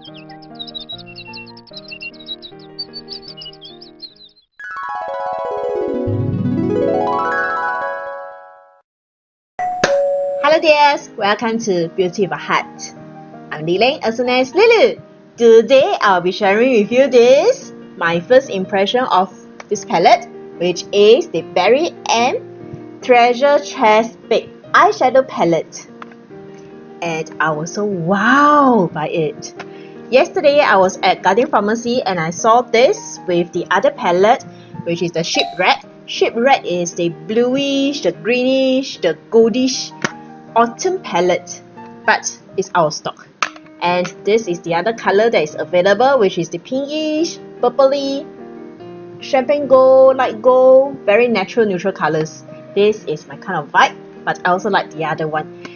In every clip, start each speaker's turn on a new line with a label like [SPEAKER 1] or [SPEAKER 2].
[SPEAKER 1] Hello dears, welcome to Beauty of a Heart. I'm Leng, also known as Lulu. Today I'll be sharing with you this, my first impression of this palette, which is the Berry M Treasure Chest Big Eyeshadow Palette. And I was so wowed by it. Yesterday I was at Guardian Pharmacy and I saw this with the other palette, which is the Shipwreck. Shipwreck is the bluish, the greenish, the goldish autumn palette, but it's out of stock. And this is the other color that is available, which is the pinkish, purpley, champagne gold, light gold, very natural neutral colors. This is my kind of vibe, but I also like the other one.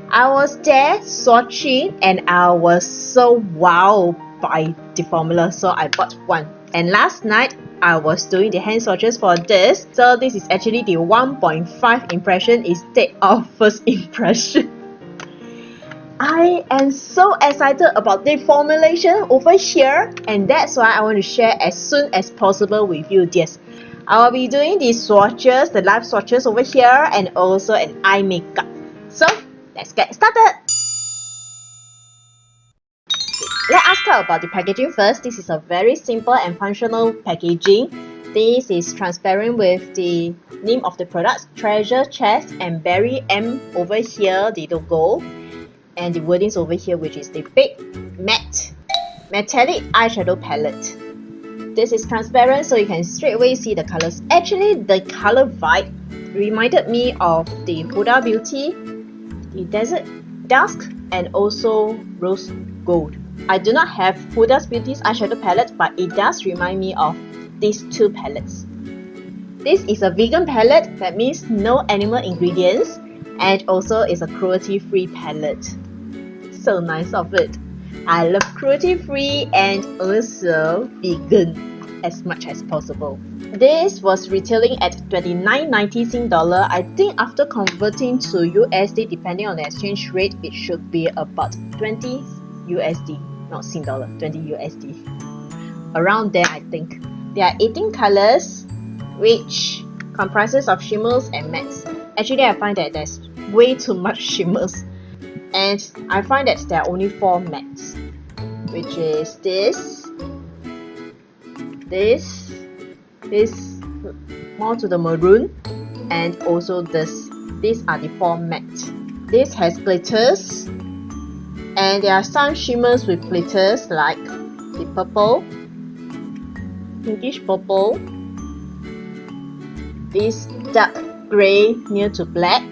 [SPEAKER 1] I was there swatching and I was so wowed by the formula, so I bought one. And last night I was doing the hand swatches for this, so this is actually the 1.5 impression instead of first impression. I am so excited about the formulation over here, and that's why I want to share as soon as possible with you. Yes, I will be doing the swatches, the live swatches over here, and also an eye makeup. So let's get started. Let us talk about the packaging first. This is a very simple and functional packaging. This is transparent with the name of the product, Treasure Chest, and Berry M over here, the logo, and the wordings over here, which is the Big Matte Metallic Eyeshadow Palette. This is transparent, so you can straight away see the colors. Actually, the color vibe reminded me of the Huda Beauty, the Desert Dusk, and also Rose Gold. I do not have Huda Beauty's eyeshadow palette, but it does remind me of these two palettes. This is a vegan palette, that means no animal ingredients, and also is a cruelty-free palette. So nice of it. I love cruelty-free and also vegan as much as possible. This was retailing at $29.90 Sing dollar. I think after converting to USD, depending on the exchange rate, it should be about 20 USD, not Sing dollar, 20 USD. Around there, I think. There are 18 colors, which comprises of shimmers and mattes. Actually, I find that there's way too much shimmers, and I find that there are only 4 mattes, which is this more to the maroon, and also this. These are the 4 mattes. This has glitters, and there are some shimmers with glitters like the purple, pinkish purple, this dark grey near to black,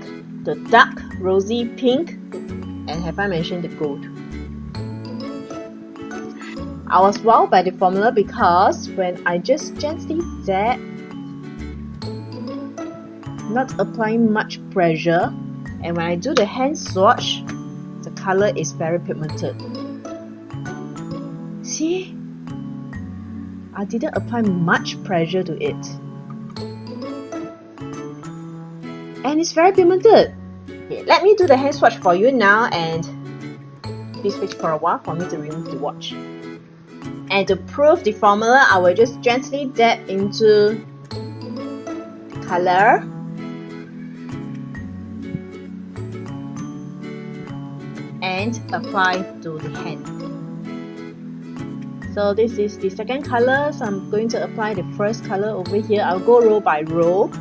[SPEAKER 1] the dark rosy pink, and have I mentioned the gold? I was wowed by the formula because when I just gently dab, not applying much pressure, and when I do the hand swatch, the color is very pigmented. See? I didn't apply much pressure to it. And it's very pigmented. Okay, let me do the hand swatch for you now, and please wait for a while for me to remove the watch. And to prove the formula, I will just gently dab into the color. And apply to the hand. So this is the second color, so I'm going to apply the first color over here. I'll go row by row.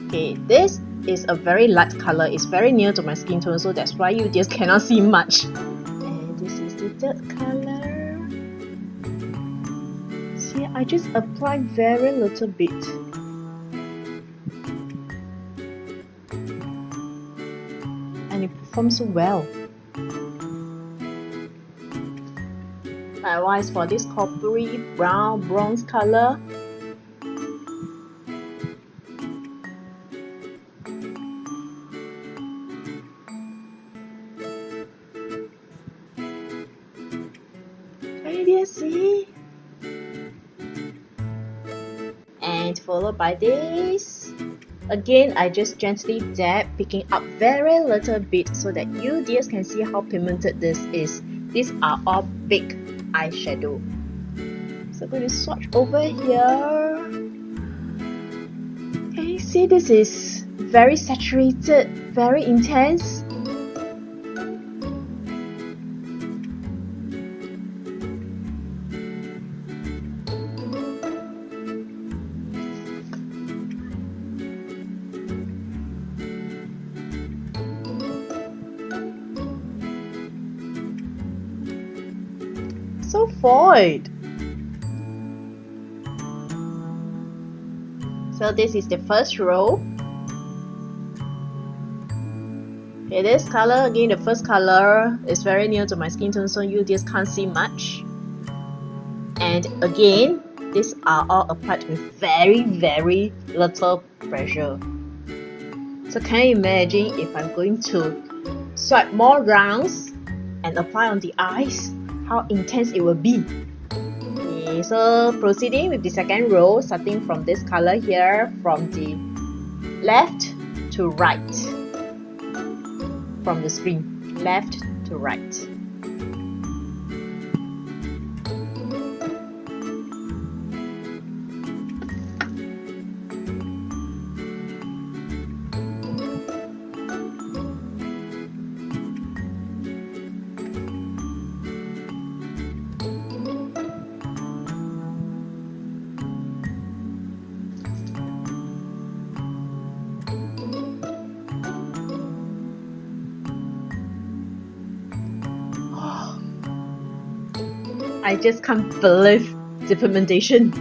[SPEAKER 1] Okay, this is a very light color. It's very near to my skin tone, so that's why you just cannot see much. And this is the third color. See, I just apply very little bit. And it performs so well. Likewise for this coppery brown bronze color, can you see? And followed by this. Again, I just gently dab, picking up very little bit so that you dears can see how pigmented this is. These are all big eyeshadow. So I'm going to swatch over here. Can you see this is very saturated, very intense? So void. So this is the first row. Okay, this color again, the first color is very near to my skin tone, so you just can't see much. And again, these are all applied with very little pressure. So can you imagine if I'm going to swipe more rounds and apply on the eyes, how intense it will be? Okay, so proceeding with the second row, starting from this color here, from the left to right, from the screen, left to right. I just can't believe the pigmentation.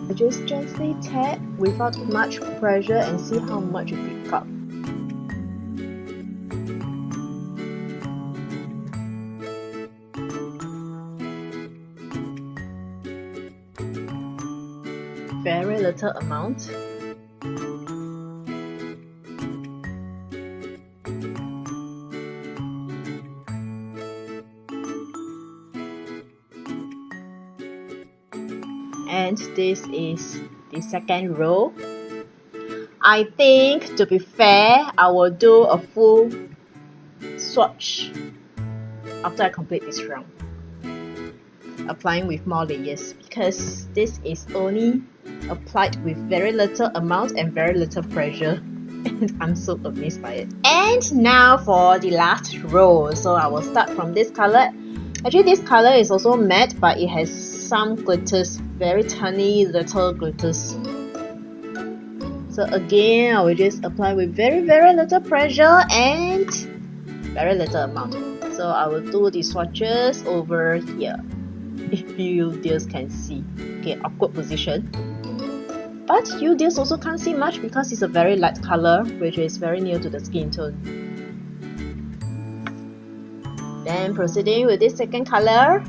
[SPEAKER 1] I just gently tap without much pressure and see how much it picks up. Very little amount. And this is the second row. I think, to be fair, I will do a full swatch after I complete this round, applying with more layers, because this is only applied with very little amount and very little pressure, and I'm so amazed by it. And now for the last row. So I will start from this color. Actually, this color is also matte, but it has some glitters, very tiny little glitters. So again, I will just apply with very little pressure and very little amount. So I will do the swatches over here, if you just can see. Okay, awkward position. But you just also can't see much because it's a very light color, which is very near to the skin tone. Then proceeding with this second color.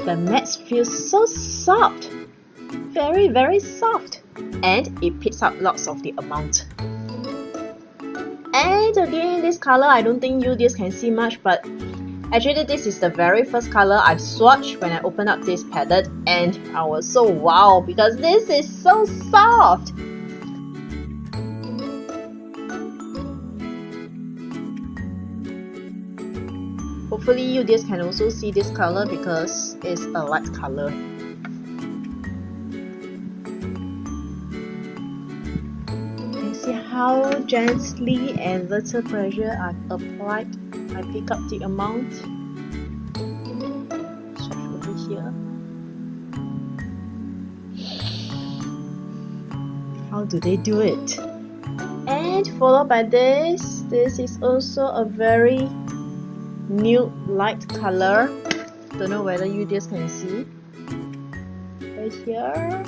[SPEAKER 1] The matte feels so soft, very soft, and it picks up lots of the amount. And again, this color, I don't think you just can see much, but actually this is the very first color I've swatched when I opened up this palette, and I was so wow because this is so soft. Hopefully you just can also see this color because it's a light color. You see how gently and little pressure I've applied. I pick up the amount. Swatch over here. How do they do it? And followed by this. This is also a very nude light color. Don't know whether you just can see. right here.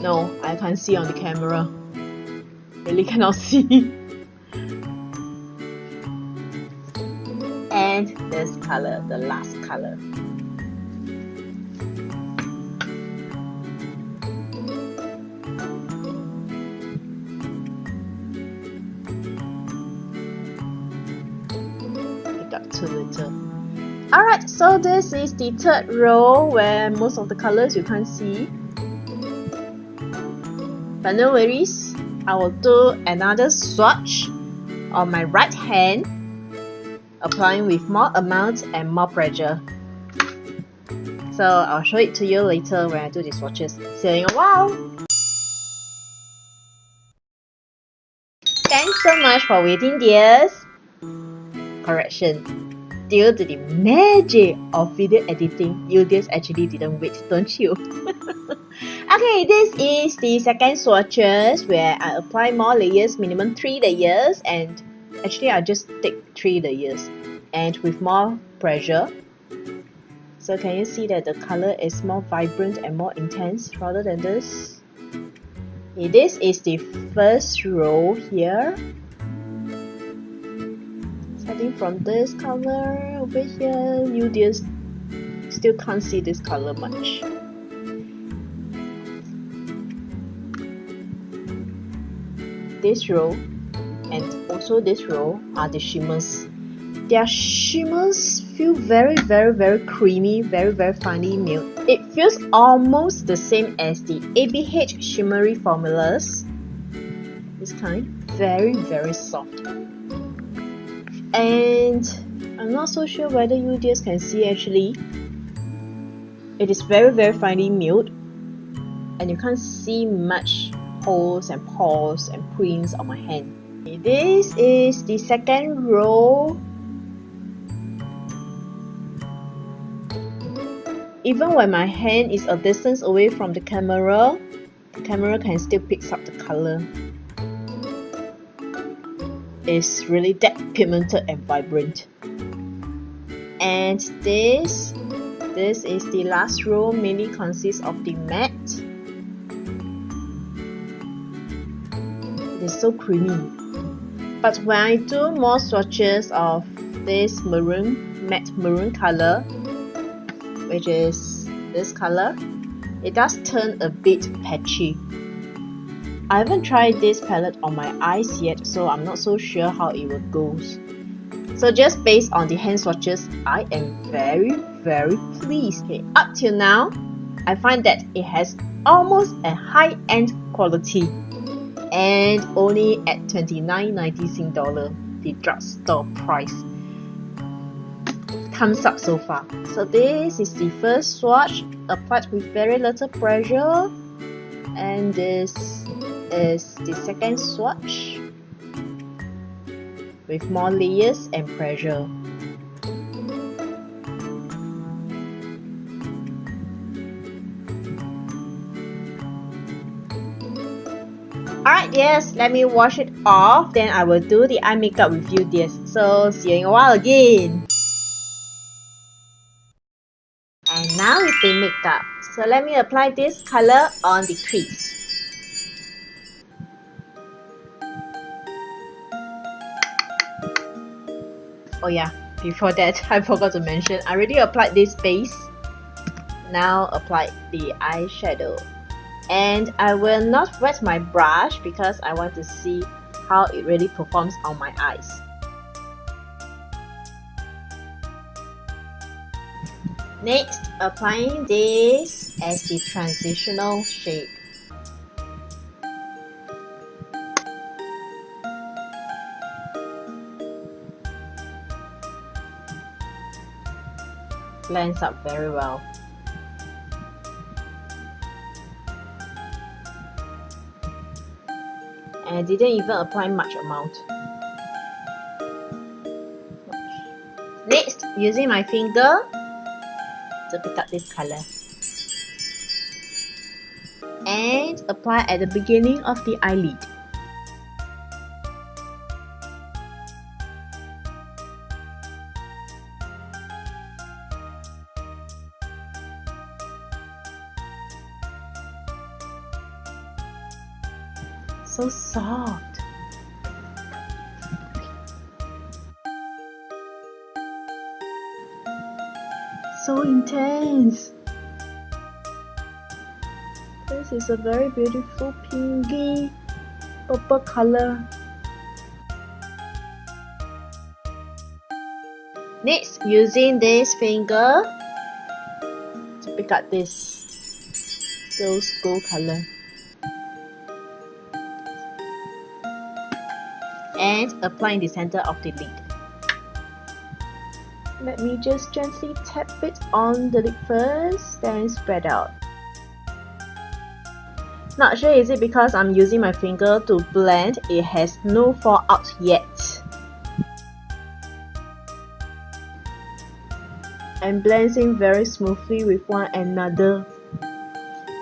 [SPEAKER 1] No, I can't see on the camera. Really cannot see. And this color, the last color. I got too little. Alright, so this is the third row where most of the colors you can't see. But no worries, I will do another swatch on my right hand, applying with more amount and more pressure. So I'll show it to you later when I do the swatches. See you in a while! Thanks so much for waiting, dears. Correction. Due to the magic of video editing, you just actually didn't wait, don't you? Okay, this is the second swatches where I apply more layers, minimum 3 layers, and actually I just take 3 layers and with more pressure. So can you see that the color is more vibrant and more intense rather than this? Okay, this is the first row here. Starting from this color over here, you just still can't see this color much. This row and also this row are the shimmers. Their shimmers feel very creamy, very finely milled. It feels almost the same as the ABH shimmery formulas. This kind, very soft. And I'm not so sure whether you just can see actually. It is very finely milled, and you can't see much holes and pores and prints on my hand. Okay, this is the second row. Even when my hand is a distance away from the camera can still pick up the color. It's really that pigmented and vibrant. And this is the last row, mainly consists of the matte. It is so creamy. But when I do more swatches of this matte maroon color, which is this color, it does turn a bit patchy. I haven't tried this palette on my eyes yet, so I'm not so sure how it will go. So just based on the hand swatches, I am very pleased. Okay, up till now, I find that it has almost a high-end quality and only at $29.90 Sing dollar, the drugstore price. Thumbs up so far. So this is the first swatch applied with very little pressure, and this is the second swatch with more layers and pressure. Alright, yes, let me wash it off, then I will do the eye makeup with you, dears. So see you in a while again. And now is the makeup. So let me apply this color on the crease. Oh yeah, before that, I forgot to mention, I already applied this base. Now apply the eyeshadow. And I will not wet my brush because I want to see how it really performs on my eyes. Next, applying this as the transitional shade. Blends up very well. And I didn't even apply much amount. Next, using my finger to pick up this color. And apply at the beginning of the eyelid. So soft. So intense. This is a very beautiful pinky purple color. Next, using this finger to pick up this rose gold color and apply in the center of the lid. Let me just gently tap it on the lid first, then spread out. Not sure is it because I'm using my finger to blend, it has no fallout yet. And blends in very smoothly with one another.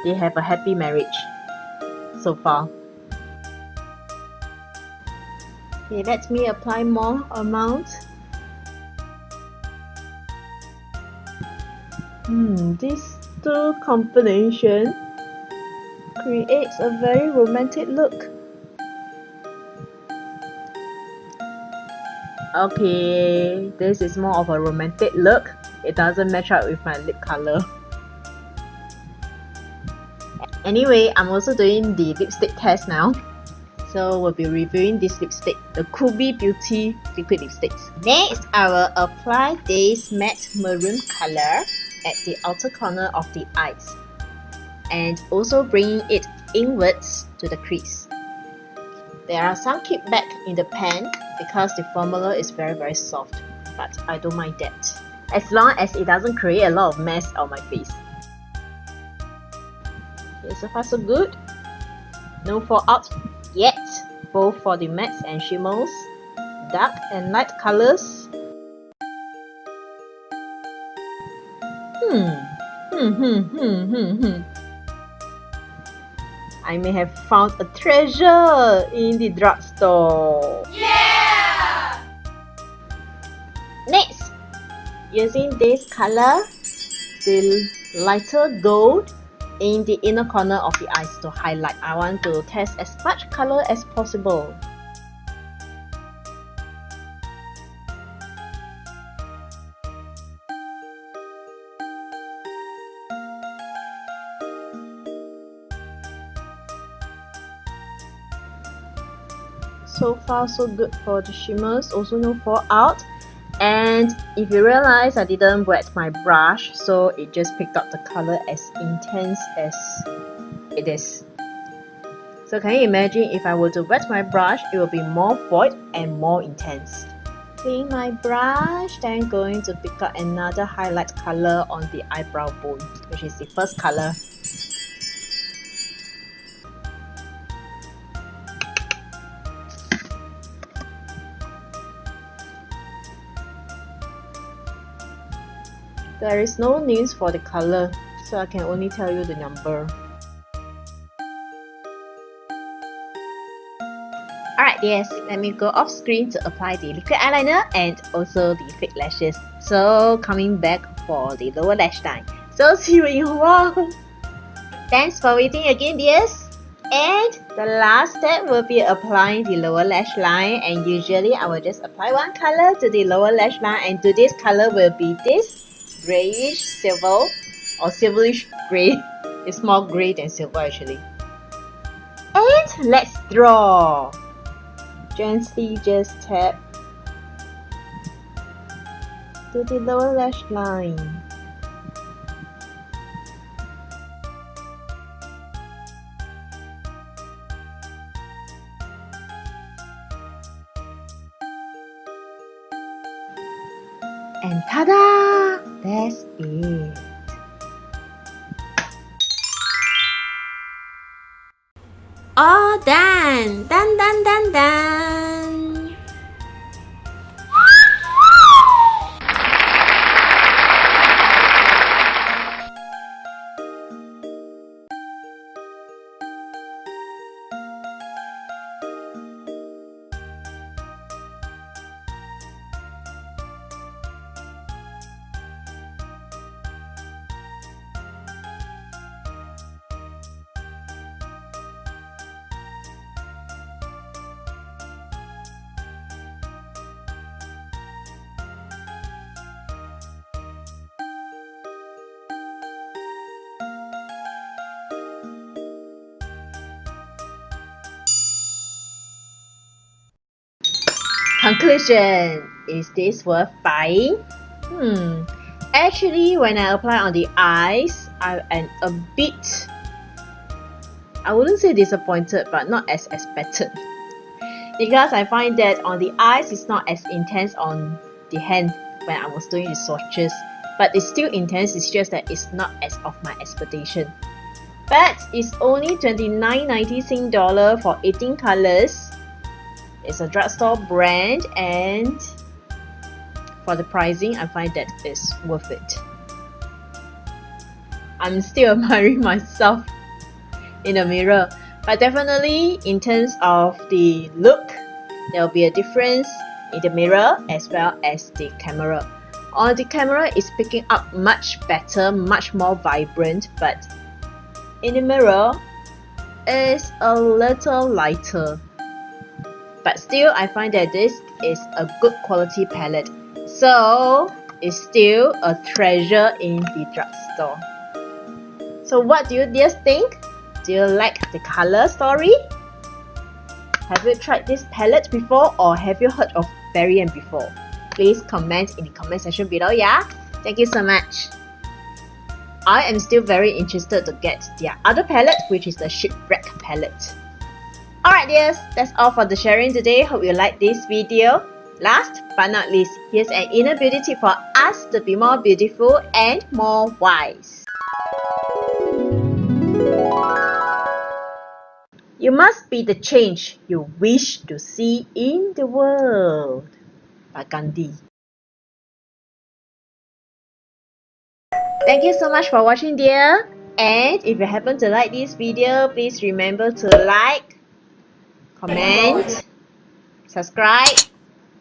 [SPEAKER 1] They have a happy marriage so far. Okay, let me apply more amount. These two combination creates a very romantic look. Okay, this is more of a romantic look. It doesn't match up with my lip color. Anyway, I'm also doing the lipstick test now. So we'll be reviewing this lipstick, the Cruelty Beauty liquid lipsticks. Next, I will apply this matte maroon color at the outer corner of the eyes and also bringing it inwards to the crease. There are some kickback in the pen because the formula is very soft, but I don't mind that, as long as it doesn't create a lot of mess on my face. Okay, so far so good. No fallout yet, both for the mattes and shimmers, dark and light colors. I may have found a treasure in the drugstore.
[SPEAKER 2] Yeah!
[SPEAKER 1] Next, using this color, the lighter gold in the inner corner of the eyes to highlight. I want to test as much color as possible. So far so good for the shimmers, also no fallout. And if you realize, I didn't wet my brush, so it just picked up the color as intense as it is. So can you imagine if I were to wet my brush, it will be more void and more intense. Clean my brush, then going to pick up another highlight color on the eyebrow bone, which is the first color. There is no names for the color, so I can only tell you the number. Alright, yes, let me go off screen to apply the liquid eyeliner and also the fake lashes. So coming back for the lower lash line. So see you in a while. Thanks for waiting again, dears. And the last step will be applying the lower lash line, and usually I will just apply one color to the lower lash line, and today's color will be this grayish silver or silverish gray. It's more gray than silver actually. And let's draw. Gently just tap to the lower lash line. And ta-da! That's it.
[SPEAKER 2] All done! Done!
[SPEAKER 1] Conclusion. Is this worth buying? Actually, when I apply on the eyes, I am a bit, I wouldn't say disappointed, but not as expected. Because I find that on the eyes, it's not as intense on the hand when I was doing the swatches. But it's still intense, it's just that it's not as of my expectation. But it's only $29.90 Sing dollar for 18 colors. It's a drugstore brand, and for the pricing, I find that it's worth it. I'm still admiring myself in the mirror, but definitely in terms of the look, there will be a difference in the mirror as well as the camera. On the camera, it's picking up much better, much more vibrant, but in the mirror, it's a little lighter. But still, I find that this is a good quality palette. So, it's still a treasure in the drugstore. So what do you guys think? Do you like the color story? Have you tried this palette before, or have you heard of variant before? Please comment in the comment section below, yeah? Thank you so much. I am still very interested to get their other palette, which is the Shipwreck palette. Alright dears, that's all for the sharing today. Hope you like this video. Last but not least, here's an inner beauty tip for us to be more beautiful and more wise. You must be the change you wish to see in the world. By Gandhi. Thank you so much for watching, dear. And if you happen to like this video, please remember to like, comment, subscribe,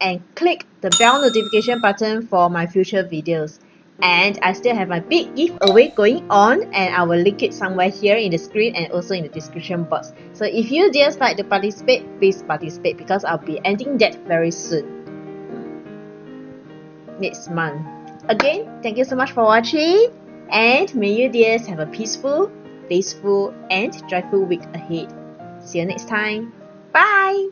[SPEAKER 1] and click the bell notification button for my future videos. And I still have my big giveaway going on, and I will link it somewhere here in the screen and also in the description box. So if you just like to participate, please participate, because I'll be ending that very soon. Next month. Again, thank you so much for watching, and may you dears have a peaceful, blissful, and joyful week ahead. See you next time. Bye!